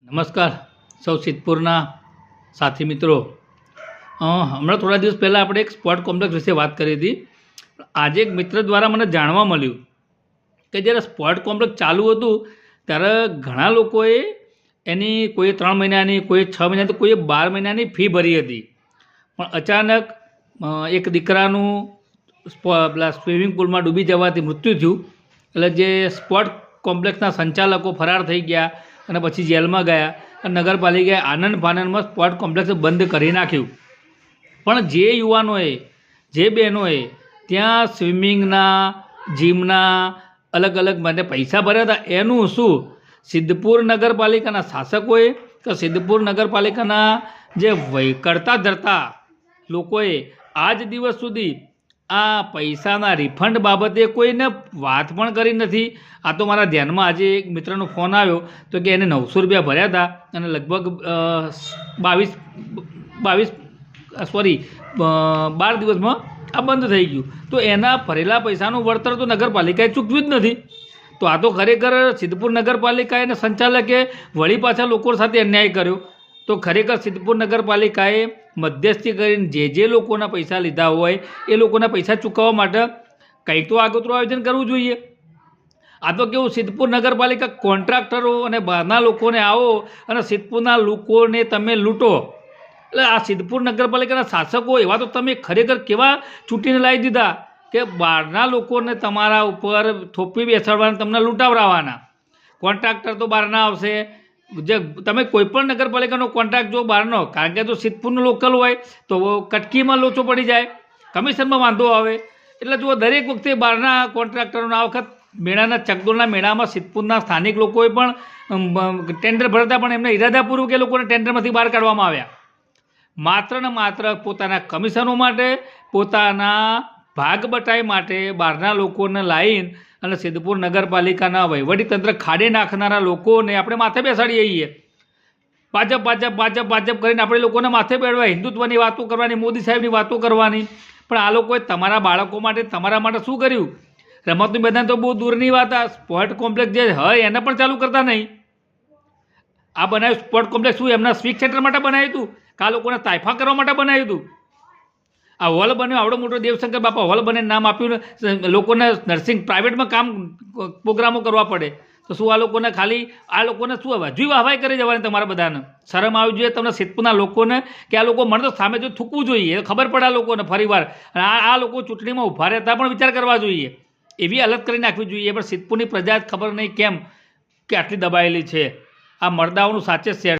નમસ્કાર સૌ સિદ્ધપુરના સાથી મિત્રો. હમણાં થોડા દિવસ પહેલાં આપણે એક સ્પોર્ટ કોમ્પ્લેક્સ વિશે વાત કરી હતી. આજે એક મિત્ર દ્વારા મને જાણવા મળ્યું કે જ્યારે સ્પોર્ટ કોમ્પ્લેક્સ ચાલુ હતું ત્યારે ઘણા લોકોએ એની કોઈએ 3 મહિનાની, કોઈએ 6 મહિનાની, કોઈએ 12 મહિનાની ફી ભરી હતી. પણ અચાનક એક દીકરાનું પેલા સ્વિમિંગ પુલમાં ડૂબી જવાથી મૃત્યુ થયું. એટલે જે સ્પોર્ટ કોમ્પ્લેક્સના સંચાલકો ફરાર થઈ ગયા અને પછી જેલમાં ગયા અને નગરપાલિકાએ આનંદ ફાનંદમાં સ્પોર્ટ કોમ્પ્લેક્સ બંધ કરી નાખ્યું. પણ જે યુવાનોએ, જે બહેનોએ ત્યાં સ્વિમિંગના, જીમના અલગ અલગ માટે પૈસા ભર્યા હતા, એનું શું સિદ્ધપુર નગરપાલિકાના શાસકોએ કે સિદ્ધપુર નગરપાલિકાના જે કરતા ધરતા લોકોએ આજ દિવસ સુધી આ પૈસાના રિફંડ બાબતે કોઈને વાત પણ કરી નથી. આ તો મારા ધ્યાનમાં આજે એક મિત્રનો ફોન આવ્યો તો કે એને 900 રૂપિયા ભર્યા હતા અને લગભગ 12 દિવસમાં આ બંધ થઈ ગયું. તો એના ભરેલા પૈસાનું વળતર તો નગરપાલિકાએ ચૂકવ્યું જ નથી. તો આ તો ખરેખર સિદ્ધપુર નગરપાલિકાએ અને સંચાલકે વળી પાછા લોકો સાથે અન્યાય કર્યો. તો ખરેખર સિદ્ધપુર નગરપાલિકાએ મધ્યસ્થી કરીને જે લોકોના પૈસા લીધા હોય એ લોકોના પૈસા ચૂકવવા માટે કંઈક તો આગોતરું આયોજન કરવું જોઈએ. આ તો કેવું, સિદ્ધપુર નગરપાલિકા કોન્ટ્રાક્ટરો અને બહારના લોકોને આવો અને સિદ્ધપુરના લોકોને તમે લૂંટો. એટલે આ સિદ્ધપુર નગરપાલિકાના શાસકો એવા તો તમે ખરેખર કેવા ચૂંટીને લાવી દીધા કે બહારના લોકોને તમારા ઉપર થોપી બેસાડવાના, તમને લૂંટાવરાવાના. કોન્ટ્રાક્ટર તો બહારના આવશે. જે તમે કોઈપણ નગરપાલિકાનો કોન્ટ્રાક્ટ જો બહારનો, કારણ કે જો સિદ્ધપુરનું લોકલ હોય તો કટકીમાં લોચો પડી જાય, કમિશનમાં વાંધો આવે. એટલે જો દરેક વખતે બહારના કોન્ટ્રાક્ટરોના આ વખત મેળાના ચકદોરના મેળામાં સિદ્ધપુરના સ્થાનિક લોકોએ પણ ટેન્ડર ભરતા પણ એમને ઇરાદાપૂર્વક એ લોકોને ટેન્ડરમાંથી બહાર કાઢવામાં આવ્યા. માત્ર ને માત્ર પોતાના કમિશનો માટે, પોતાના ભાગ બટાઈ માટે બહારના લોકોને લાવીને અને સિદ્ધપુર નગરપાલિકાના વહીવટીતંત્ર ખાડે નાખનારા લોકોને આપણે માથે બેસાડીએ છીએ. ભાજપ કરીને આપણે લોકોને માથે બેડવા, હિન્દુત્વની વાતો કરવાની, મોદી સાહેબની વાતો કરવાની. પણ આ લોકોએ તમારા બાળકો માટે, તમારા માટે શું કર્યું? રમતનું મેદાન તો બહુ દૂરની વાત. આ સ્પોર્ટ કોમ્પ્લેક્સ જે હોય એને પણ ચાલુ કરતા નહીં. આ બનાવ્યું સ્પોર્ટ કોમ્પ્લેક્સ શું એમના સ્વિક સેન્ટર માટે બનાવ્યું હતું કે આ લોકોને તાઇફા કરવા માટે બનાવ્યું હતું? આ હોલ બન્યો, આવડો મોટો દેવશંકર બાપા હોલ બને નામ આપ્યું, લોકોને નર્સિંગ પ્રાઇવેટમાં કામ પ્રોગ્રામો કરવા પડે. તો શું આ લોકોને ખાલી આ લોકોને શું હજુ વાહવાઈ કરી જવાની? તમારા બધાને શરમ આવી જોઈએ તમને સિદ્ધપુરના લોકોને કે આ લોકો મને તો સામે જો થૂકવું જોઈએ, ખબર પડે આ લોકોને ફરીવાર. અને આ લોકો ચૂંટણીમાં ઊભા રહેતા પણ વિચાર કરવા જોઈએ, એવી હાલત કરી નાખવી જોઈએ. પણ સિદ્ધપુરની પ્રજા ખબર નહીં કેમ કે આટલી દબાયેલી છે. આ મરદાઓનું સાચે શેર